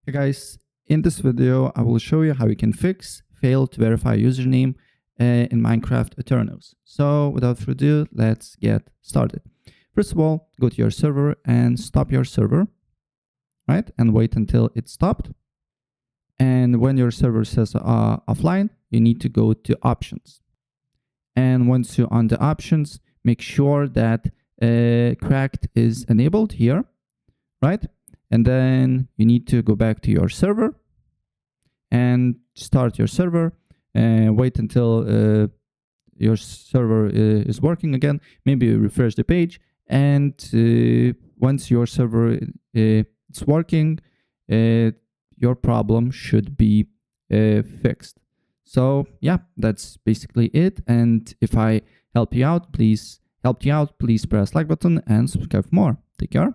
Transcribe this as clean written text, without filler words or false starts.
Hey guys, in this video I will show you how you can fix fail to verify username in Minecraft Aternos. So without further ado, let's get started. First of all, go to your server and stop your server, right? And wait until it's stopped. And when your server says offline, you need to go to options. And once you're on the options, make sure that cracked is enabled here, right? And then you need to go back to your server and start your server and wait until your server is working again. Maybe you refresh the page, and once your server is working, your problem should be fixed. So yeah, that's basically it. And if I help you out, please press like button and subscribe for more. Take care.